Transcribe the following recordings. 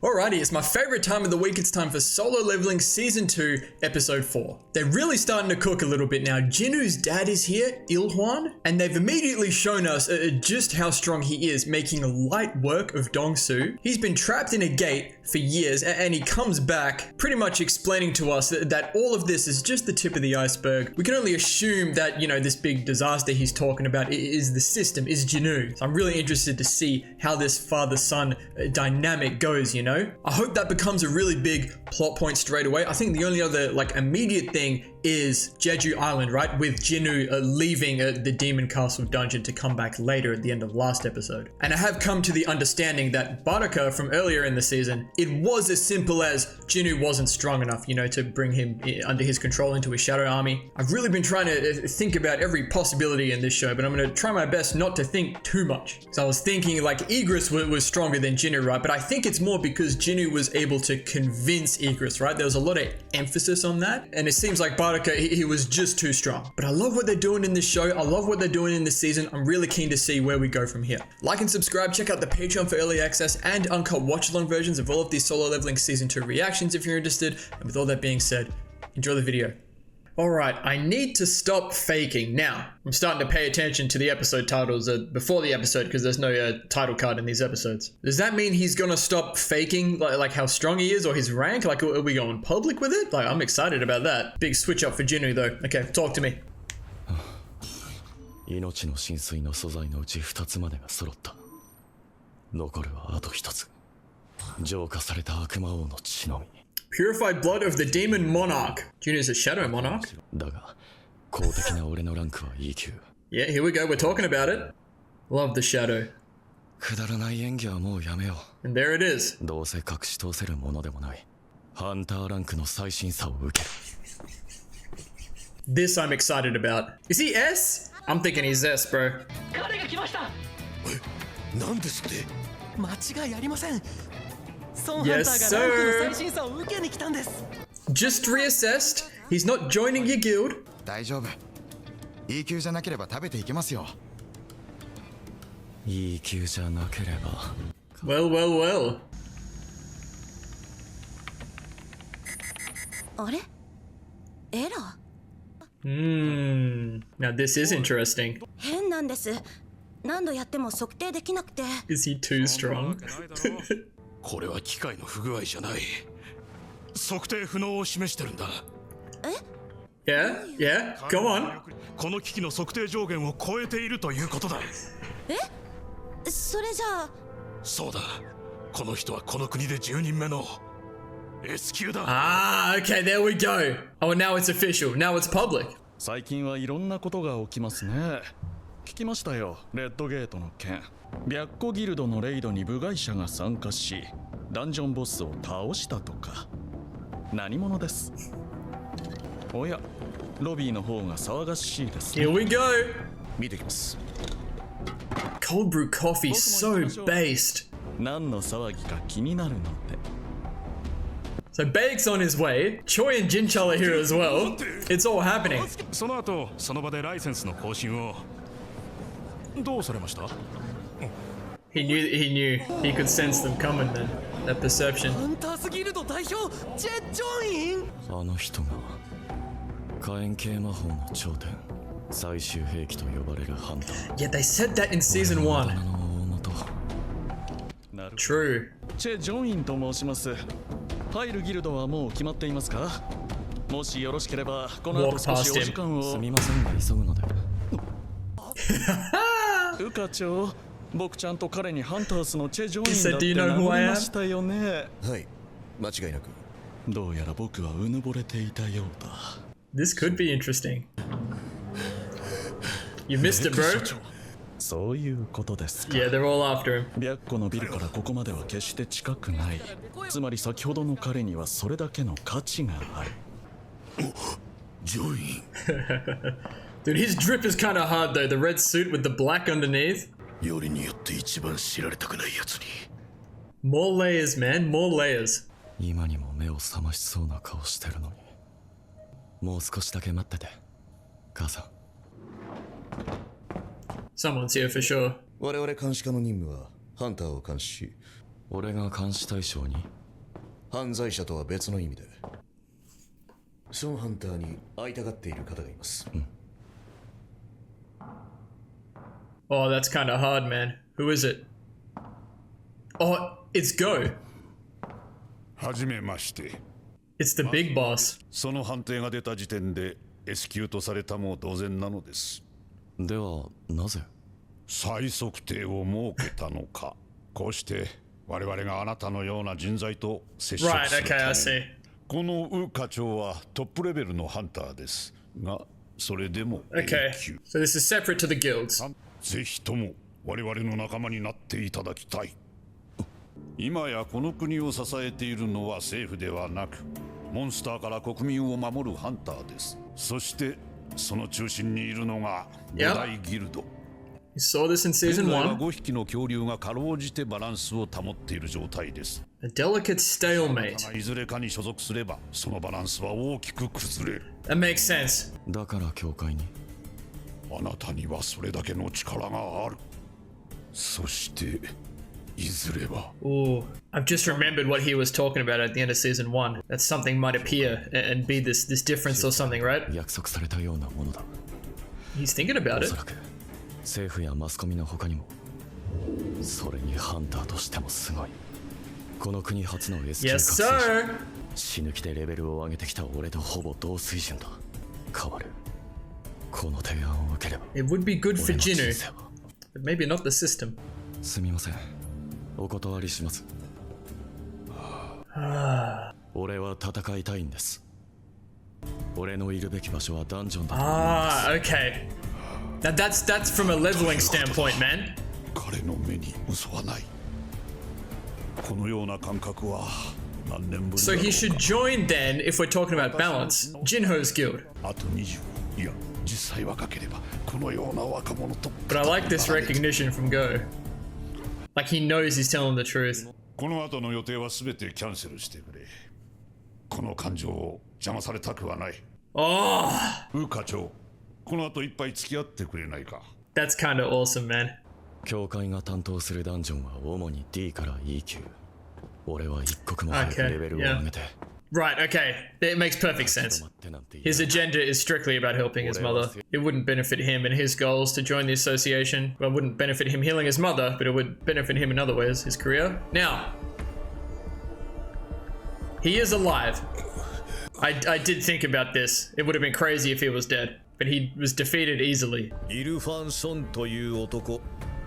Alrighty, it's my favorite time of the week. It's time for Solo Leveling Season 2, Episode 4. They're really starting to cook a little bit now. Jinwoo's dad is here, Il-hwan, and they've immediately shown us just how strong he is, making light work of Dong-su. He's been trapped in a gate for years, and he comes back pretty much explaining to us that all of this is just the tip of the iceberg. We can only assume that, you know, this big disaster he's talking about is the system, is Jinwoo. So I'm really interested to see how this father-son dynamic goes, you know? I hope that becomes a really big plot point straight away. I think the only other like immediate thing is Jeju Island, right? With Jinwoo leaving the Demon Castle dungeon to come back later at the end of last episode. And I have come to the understanding that Baraka from earlier in the season, it was as simple as Jinwoo wasn't strong enough, you know, to bring him under his control into his shadow army. I've really been trying to think about every possibility in this show, but I'm going to try my best not to think too much. So I was thinking like Igris was stronger than Jinwoo, right? But I think it's more because Jinwoo was able to convince Igris, right? There was a lot of emphasis on that. And it seems like Baraka, he was just too strong. But I love what they're doing in this show. I love what they're doing in this season. I'm really keen to see where we go from here. Like and subscribe. Check out the Patreon for early access and uncut watch-along versions of all of these Solo Leveling Season 2 reactions if you're interested. And with all that being said, enjoy the video. Alright, I need to stop faking. Now, I'm starting to pay attention to the episode titles before the episode because there's no title card in these episodes. Does that mean he's gonna stop faking like how strong he is or his rank? Like, are we going public with it? Like, I'm excited about that. Big switch up for Jinwoo though. Okay, talk to me. 命の神髄の素材のうち2つまでが揃った。残るはあと1つ。浄化された悪魔王の血のみ。 Purified blood of the demon monarch. Jinwoo's a shadow monarch. だが、公的な俺のランクは E 級。Yeah, here we go. We're talking about it. Love the shadow. くだらない演技はもうやめよう。 And there it is. どうせ隠し通せるものでもない。ハンターランクの最新さを受ける。 This I'm excited about. Is he S? I'm thinking he's S, bro. 彼が来ました。なんですって。間違いありません。 Yes, sir. Just reassessed. He's not joining your guild. 大丈夫。E 級じゃなければ食べていけますよ。E 級じゃなければ。Well, well, well. あれ？エラー。Now this is interesting. 変なんです。何度やっても測定できなくて。Is he too strong? これは機械の不具合じゃない。測定不能を示してるんだ。え？ Yeah, go on. この機器の測定上限を超えているということだ。え？それじゃあ。そうだ。この人はこの国で10人目の S 級だ。Ah, okay, there we go. Oh, now it's official. Now it's public. 最近はいろんなことが起きますね。聞きましたよ、レッドゲートの件。白虎ギルドのレイドに部外者が参加し、ダンジョンボスを倒したとか。何者です。おや、ロビーの方が騒がしいですね。 Here we go. 見てきます。 Cold brew coffee so based. 何の騒ぎか気になるので。 So Baek's on his way. Choi and Jinchul are here as well. It's all happening. その後、その場でライセンスの更新を。どうされました？ He knew he could sense them coming then. That perception. ハンターズギルド代表ジェ・ジョイン。あの人が火炎系魔法の頂点、最終兵器と呼ばれるハンター。 Yeah, they said that in season 1. True. チェ・ジョインと申します。入るギルドはもう決まっていますか？もしよろしければこの後少しお時間を。すみませんが急ぐので。ウカ長、僕ちゃんと彼にハンタースのチェ・ジョインだって名乗りましたよね。はい、間違いなく。どうやら僕はうぬぼれていたようだ。This could be interesting. You missed it, bro. そういうことですか。 Yeah, they're all after him. 白虎のビルからここまでは決して近くない。つまり先ほどの彼にはそれだけの価値がある。ジョイン。Dude, his drip is kind of hard though. The red suit with the black underneath. よりによって一番知られたくないやつに。 More layers, man. More layers. 今にも目を覚ましそうな顔してるのに。もう少しだけ待ってて、母さん。Someone's here for sure. 我々監視課の任務はハンターを監視し、俺が監視対象に？犯罪者とは別の意味でショーンハンターに会いたがっている方がいます。Oh, that's kind of hard, man. Who is it? Oh, it's Go. はじめまして。 It's the big boss. その判定が出た時点で S 級とされたも同然なのです。ではなぜ再測定を設けたのか。こうして我々があなたのような人材と接触するた Right, okay, I め see. このウ課長はトップレベルのハンターですが、それでも Okay. A 級。 So this is separate to the guilds. ぜひとも我々の仲間になっていただきたい。今やこの国を支えているのは政府ではなく、モンスターから国民を守るハンターです。そしてその中心にいるのが5大ギルド。You saw this in 現 season 在は 1. 5匹の恐竜がかろうじてバランスを保っている状態です。 A delicate stalemate. いずれかに所属すればそのバランスは大きく崩れる。 That makes sense. だから教会に？あなたにはそれだけの力がある。そしていずれは Ooh, I've just remembered what he was talking about at the end of season 1. That something might appear and be this difference or something, right? 約束されたようなものだ。 He's thinking about お it. そらく政府やマスコミの他にも、それにハンターとしてもすごい。この国初の S 級 Yes, 覚醒者。 sir. 死ぬ気でレベルを上げてきた俺とほぼ同水準だ。変わる。この提案を受ければ It would be good for 俺の人 Jinu, 生は。 but maybe not the system. すみません。お断りします。俺は戦いたいんです。俺のいるべき場所はダンジョンだと思います。 Ah, okay. Now that's from a leveling standpoint, man. 彼の目に嘘はない。このような感覚は何年ぶりだ So ろう he should か。 join then, if we're talking about balance, Jinho's guild. あと20、いや実際若ければこのような若者と。 But I like this recognition from Go. Like he knows he's telling the truth. この後の予定は全てキャンセルしてくれ。この感情を邪魔されたくはない。 Oh, ウ課長、この後一杯付き合ってくれないか。 that's kind of awesome, man. 教会が担当するダンジョンは主に D から E 級。俺は一刻も早く Okay, レベルを上げて。 Right, okay. It makes perfect sense. His agenda is strictly about helping his mother. It wouldn't benefit him and his goals to join the association. Well, it wouldn't benefit him healing his mother, but it would benefit him in other ways, his career. Now, he is alive. I did think about this. It would have been crazy if he was dead, but he was defeated easily. イルファンソンという男、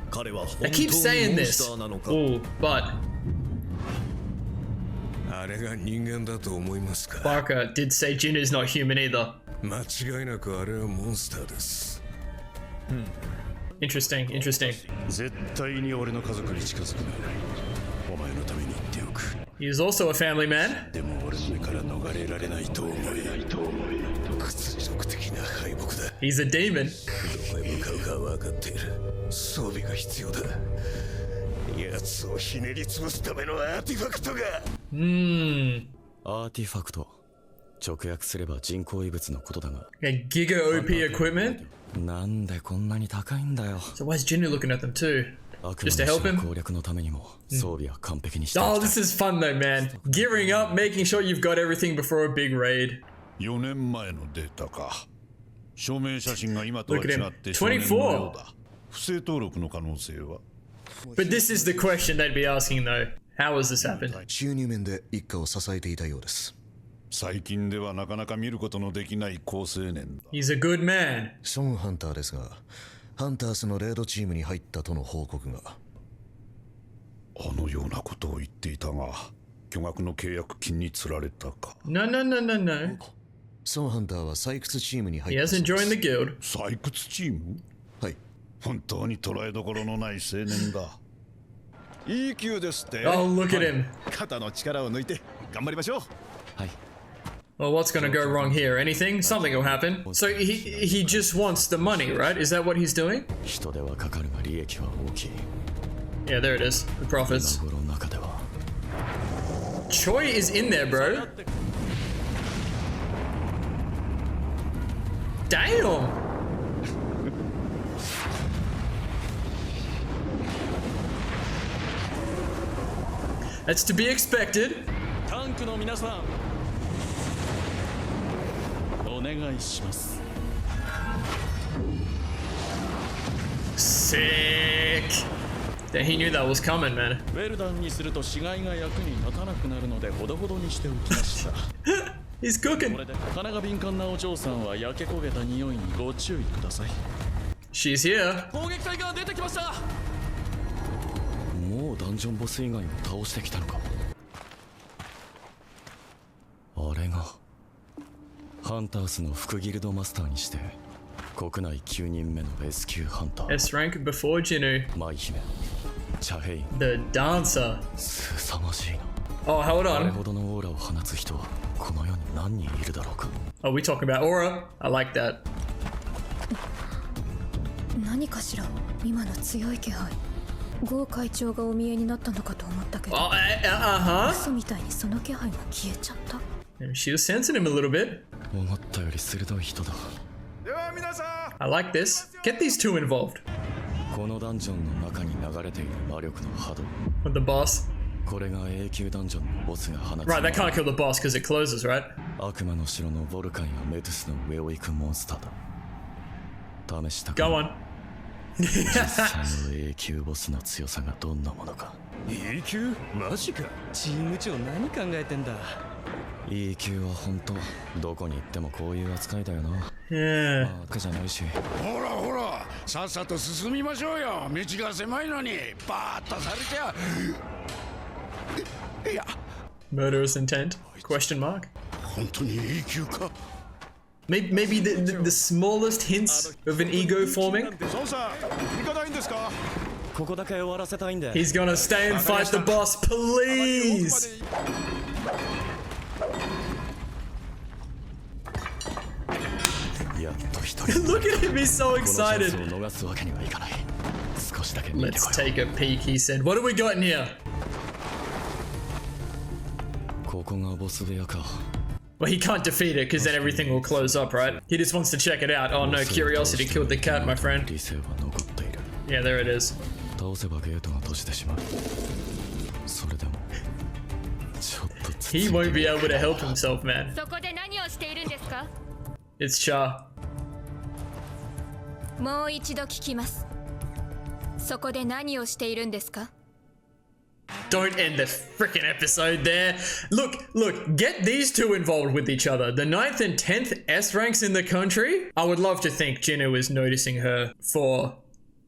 彼は本当 I に keep saying モン this. スターなのか。 Ooh, but あれが人間だと思いますか。 Barker did say Jinu's not human either. 間違いなくあれはモンスターです。 Interesting, interesting. 絶対に俺の家族に近づくな。お前のために言っておく。 He is also a family man. でも俺の目から逃れられないと思い。屈辱的な敗北だ。 He's a demon. どこへ向かうかは分かっている。装備が必要だ。奴をひねり潰すためのアーティファクトが。アーティファクト。直訳すれば人工異物のことだが。 A Giga OP equipment? なんでこんなに高いんだよ。 So why is Jinu looking at them too? 悪 Just 魔 to の help 死 him? の攻略のためにも装備は完璧にしてお Oh, きたい this is fun though, man. Gearing up, making sure you've got everything before a big raid. 4年前のデータか。証明写真が今とは Look at 違 him. って少年のようだ。 24. 不正登録の可能性は。 But this is the question they'd be asking though. How has this happened? 収入面で一家を支えていたようです。最近ではなかなか見ることのできない好青年だ。 He's a good man. ショーンハンターですが、ハンタースのレードチームに入ったとの報告が。あのようなことを言っていたが、巨額の契約金に釣られたか。 No, no, no, no, no. ショーンハンターは採掘チームに入 He ったそう hasn't で joined す。 the guild. 採掘チーム？はい。本当に捉えどころのない青年だ。いい級ですって。 Oh, look at him. 肩の力を抜いて頑張りましょう。はい。 Well, what's gonna go wrong here? Anything? Something will happen. So he just wants the money, right? Is that what he's doing? 人手はかかるが利益は大きい。 Yeah, there it is. The profits. 今頃の中では Choi is in there, bro. Damn. That's to be expected. タンクの皆さんお願いします。 Sick. Then he knew that was coming, man. ウェルダンにすると死骸が役に立たなくなるのでほどほどにしておきました。 He's こ cooking. れで鼻が敏感なお嬢さんは焼け焦げた匂いにご注意ください。 She's here. 攻撃隊が出てきました。もうダンジョンボス以外も倒してきたのか。あれがハンターズの副ギルドマスターにして国内9人目の S 級ハンター S rank before Jinu. 舞姫チャヘイン The dancer. 凄まじいな。 Oh, hold あれ on. ほどのオーラを放つ人はこの世に何人いるだろうか。 Are we talking about aura? I like that. 何かしら今の強い気配。ゴー会長がお見えになったのかと思ったけど、 Oh, uh-huh. 嘘みたいにその気配が消えちゃった。 She was sensing him a little bit. 思ったより鋭い人だ。 I like this. Get these two involved. このダンジョンの中に流れている魔力の波動、 With the boss. これが A 級ダンジョンのボスが放つ Right, that can't kill the boss because it closes, right? 悪魔の城のボルカンやメトゥスの上を行くモンスターだ。試したか。 Go on. 実際の A 級ボスの強さがどんなものか。 A 級マジか。チーム長何考えてんだ。 E 級は本当どこに行ってもこういう扱いだよな。 Yeah. バカじゃないし。ほらほら、さっさと進みましょうよ。道が狭いのにバーッとされちゃいや、 Murderous intent? Question mark. 本当に A 級か。 Maybe the smallest hints of an ego forming. 孫さん行かないんですか。ここだけ終わらせたいんで。 He's gonna stay and fight the boss, please. やっと一人。 Look at him, he's so このチャン excited. スを逃すわけにはいかない。少しだけ見て Let's こよ take a peek, he said. What do we got in here? う。ここがボス部屋か。 Well, he can't defeat it because then everything will close up, right? He just wants to check it out. Oh no, curiosity killed the cat, my friend. 理性は残っている。 Yeah, there it is. 倒せばゲートが閉じてしまう。それでもちょっとつつ He won't be able to help himself, man. そこで何をしているんですか。 It's Char. もう一度聞きます。そこで何をしているんですか。 Don't end the freaking episode there. Look, get these two involved with each other. The 9th and 10th S ranks in the country. I would love to think Jinu is noticing her for,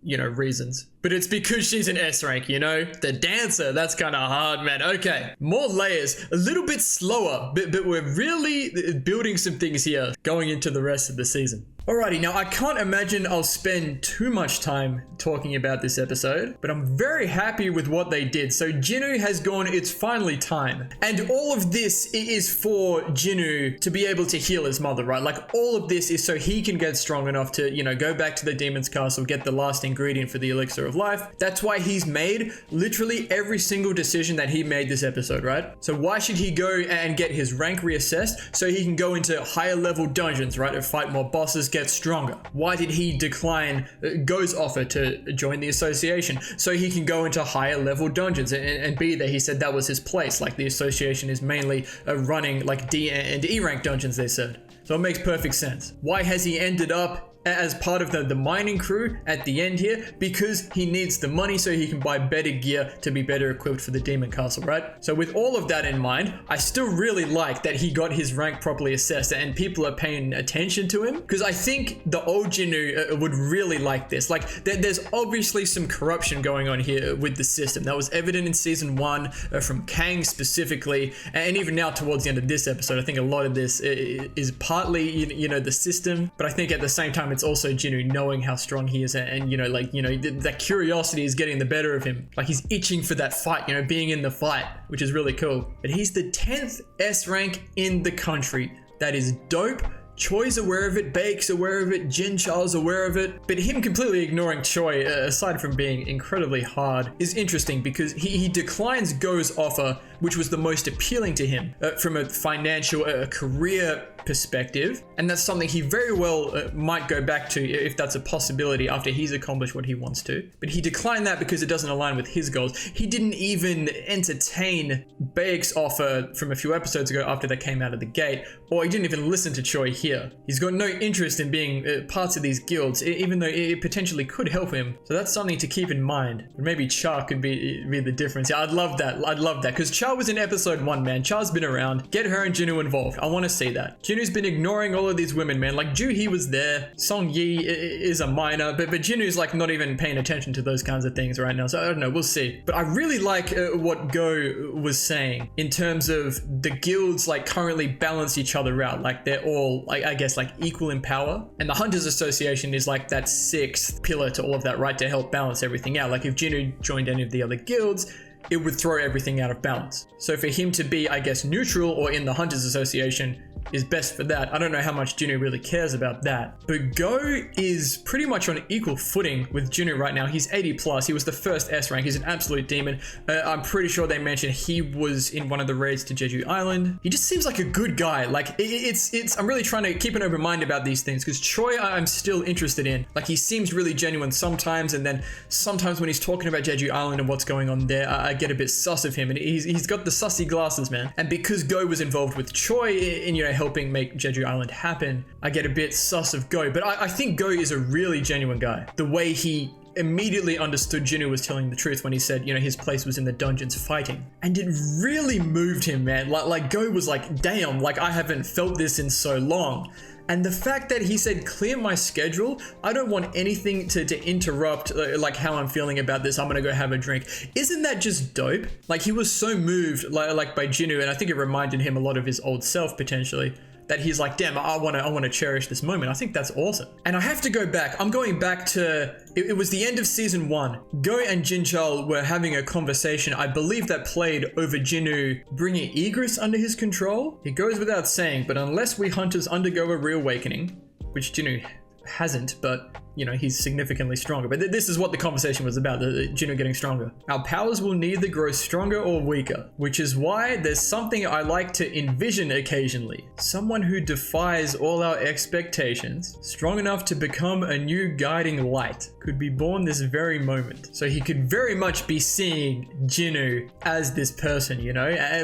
reasons. But it's because she's an S rank, The dancer, that's kind of hard, man. Okay, more layers. A little bit slower, but we're really building some things here going into the rest of the season. Alrighty, now I can't imagine I'll spend too much time talking about this episode, but I'm very happy with what they did. So Jinu has gone, it's finally time. And all of this is for Jinu to be able to heal his mother, right? Like all of this is so he can get strong enough to, go back to the demon's castle, get the last ingredient for the elixir of life. That's why he's made literally every single decision that he made this episode, right? So why should he go and get his rank reassessed so he can go into higher level dungeons, right? And fight more bosses, get stronger. Why did he decline Go's offer to join the association? So he can go into higher level dungeons and be there. He said that was his place. Like the association is mainly running like D and E rank dungeons, they said. So it makes perfect sense. Why has he ended up as part of the mining crew at the end here? Because he needs the money so he can buy better gear to be better equipped for the demon castle, right? So with all of that in mind, I still really like that he got his rank properly assessed and people are paying attention to him, because I think the old Jinu would really like this. Like there's obviously some corruption going on here with the system. That was evident in season 1 from Kang specifically, and even now towards the end of this episode, I think a lot of this is partly, the system, but I think at the same time, it's also Jinu knowing how strong he is and that curiosity is getting the better of him. Like he's itching for that fight, being in the fight, which is really cool. But he's the 10th S rank in the country. That is dope. Choi's aware of it, Bake's aware of it, Jin Char's aware of it, but him completely ignoring Choi, aside from being incredibly hard, is interesting because he declines Go's offer, which was the most appealing to him from a financial, career perspective, and that's something he very well might go back to if that's a possibility after he's accomplished what he wants to. But he declined that because it doesn't align with his goals. He didn't even entertain Baek's offer from a few episodes ago after they came out of the gate, or he didn't even listen to Choi here. He's got no interest in being parts of these guilds, even though it potentially could help him. So that's something to keep in mind. But maybe Cha could be the difference. Yeah, I'd love that. I'd love that, because Cha was in episode 1, man. Cha's been around. Get her and Jinwoo involved. I want to see that. Jinwoo's been ignoring all of these women, man. Like, Joo-hee was there. Song Yi is a minor, but Jinwoo's like not even paying attention to those kinds of things right now. So I don't know. We'll see. But I really like what Go was saying in terms of the guilds like currently balance each other out. Like they're all, like, I guess, like equal in power. And the Hunters Association is like that 6th pillar to all of that, right? To help balance everything out. Like if Jinwoo joined any of the other guilds, it would throw everything out of balance. So for him to be, I guess, neutral or in the Hunters Association is best for that. I don't know how much Jinwoo really cares about that. But Go is pretty much on equal footing with Jinwoo right now. He's 80 plus. He was the first S rank. He's an absolute demon. I'm pretty sure they mentioned he was in one of the raids to Jeju Island. He just seems like a good guy. Like I'm really trying to keep an open mind about these things, because Choi I'm still interested in. Like he seems really genuine sometimes, and then sometimes when he's talking about Jeju Island and what's going on there, I get a bit sus of him, and he's got the sussy glasses, man. And because Go was involved with Choi in, helping make Jeju Island happen, I get a bit sus of Go. But I think Go is a really genuine guy. The way he immediately understood Jinwoo was telling the truth when he said, his place was in the dungeons fighting. And it really moved him, man. Like Go was like, damn, like I haven't felt this in so long. And the fact that he said, clear my schedule, I don't want anything to interrupt like how I'm feeling about this, I'm gonna go have a drink. Isn't that just dope? Like he was so moved like by Jinwoo, and I think it reminded him a lot of his old self potentially, that he's like, damn, I want to cherish this moment. I think that's awesome. And I have to go back. I'm going back to, it was the end of season 1. Go and Jinchul were having a conversation, I believe, that played over Jinwoo bringing Egress under his control. It goes without saying, but unless we hunters undergo a reawakening, which Jinwoo hasn't, but he's significantly stronger. But this is what the conversation was about, the Jinwoo getting stronger. Our powers will neither grow stronger or weaker, which is why there's something I like to envision occasionally. Someone who defies all our expectations, strong enough to become a new guiding light, could be born this very moment. So he could very much be seeing Jinwoo as this person,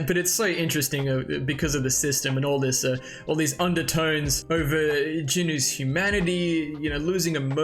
but it's so interesting because of the system and all this, all these undertones over Jinwoo's humanity, losing emotions,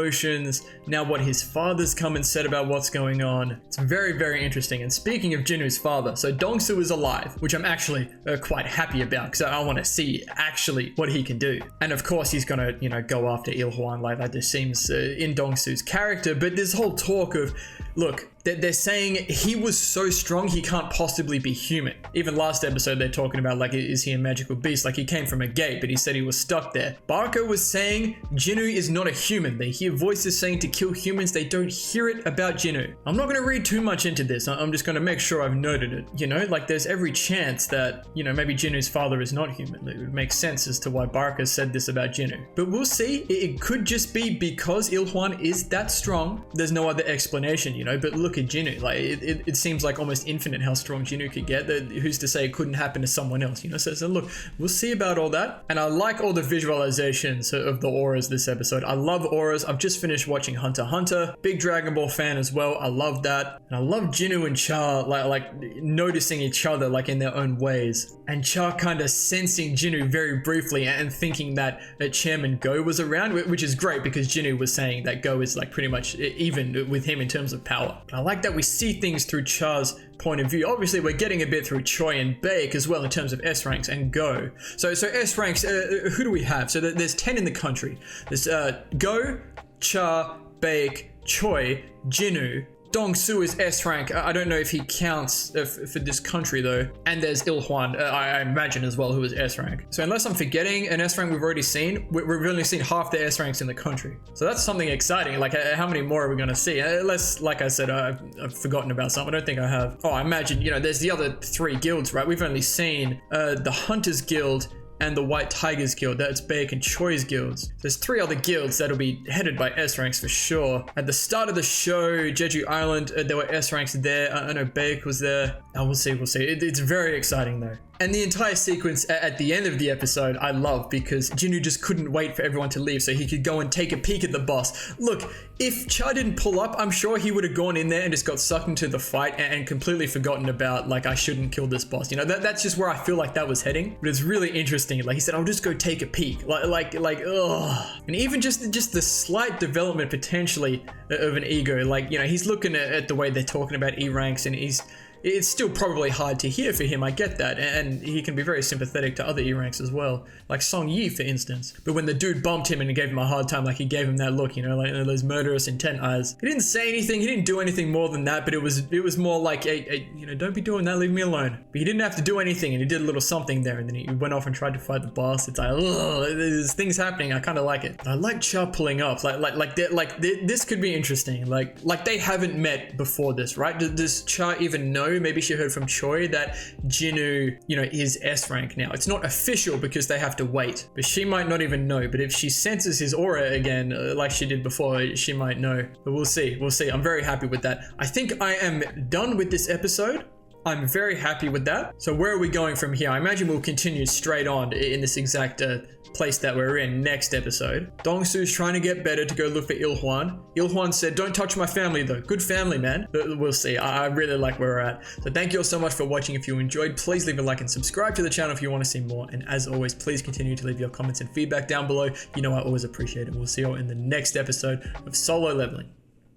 now what his father's come and said about what's going on. It's very, very interesting. And speaking of Jinwoo's father, so Dongsu is alive, which I'm actually quite happy about, because I want to see actually what he can do. And of course he's gonna, go after Il-hwan. Like that just seems in Dongsu's character. But this whole talk of, look, they're saying he was so strong he can't possibly be human. Even last episode they're talking about, like, is he a magical beast? Like he came from a gate, but he said he was stuck there. Barco was saying Jinwoo is not a human. They hear voices saying to kill humans. They don't hear it about Jinwoo. I'm not going to read too much into this. I'm just going to make sure I've noted it. Like there's every chance that, maybe Jinwoo's father is not human. It would make sense as to why Barco said this about Jinwoo. But we'll see. It could just be because Il-hwan is that strong. There's no other explanation, but look at Jinwoo. Like it seems like almost infinite how strong Jinwoo could get. Who's to say it couldn't happen to someone else? So look, we'll see about all that. And I like all the visualizations of the auras this episode. I love auras. I've just finished watching Hunter x Hunter. Big Dragon Ball fan as well. I love that. And I love Jinwoo and Cha like noticing each other like in their own ways. And Cha kind of sensing Jinwoo very briefly and thinking that Chairman Go was around, which is great because Jinwoo was saying that Go is like pretty much even with him in terms of power. But I like that we see things through Cha's point of view. Obviously we're getting a bit through Choi and Baek as well in terms of S ranks and Go. So S ranks, who do we have? So there's 10 in the country. There's Go, Cha, Baek, Choi, Jinwoo. Dongsu is S rank. I don't know if he counts for this country though. And there's Il-hwan, I imagine as well, who is S rank. So unless I'm forgetting an S rank we've already seen, we've only seen half the S ranks in the country. So that's something exciting. Like how many more are we going to see? Unless, like I said, I've forgotten about some. I don't think I have. Oh, I imagine, there's the other 3 guilds, right? We've only seen the Hunters Guild and the White Tigers Guild. That's Baek and Choi's guilds. There's 3 other guilds that'll be headed by S ranks for sure. At the start of the show, Jeju Island, there were S ranks there. I know Baek was there. We'll see. It's very exciting though. And the entire sequence at the end of the episode, I love because Jinwoo just couldn't wait for everyone to leave so he could go and take a peek at the boss. Look, if Cha didn't pull up, I'm sure he would have gone in there and just got sucked into the fight and completely forgotten about, like, I shouldn't kill this boss. You know, that's just where I feel like that was heading. But it's really interesting. Like he said, I'll just go take a peek. Like, ugh. And even just the slight development potentially of an ego. Like, you know, he's looking at the way they're talking about E ranks, and it's still probably hard to hear for him, I get that, and he can be very sympathetic to other E-ranks as well, like Song Yi for instance. But when the dude bumped him and gave him a hard time, like he gave him that look, you know, like those murderous intent eyes. He didn't say anything, he didn't do anything more than that, but it was more like, you know, don't be doing that, leave me alone. But he didn't have to do anything, and he did a little something there, and then he went off and tried to fight the boss. It's like, ugh, there's things happening, I kind of like it. I like Cha pulling up, this could be interesting, like they haven't met before this, right? Does Cha even know? Maybe she heard from Choi that Jinwoo, you know, is S rank now. It's not official because they have to wait, but she might not even know. But if she senses his aura again, like she did before, she might know. But we'll see. I'm very happy with that. I think I am done with this episode. I'm very happy with that. So where are we going from here? I imagine we'll continue straight on in this exact place that we're in next episode. Dongsu's trying to get better to go look for Il-hwan. Il-hwan said, don't touch my family though. Good family, man. But we'll see. I really like where we're at. So thank you all so much for watching. If you enjoyed, please leave a like and subscribe to the channel if you want to see more. And as always, please continue to leave your comments and feedback down below. You know I always appreciate it. We'll see you all in the next episode of Solo Leveling.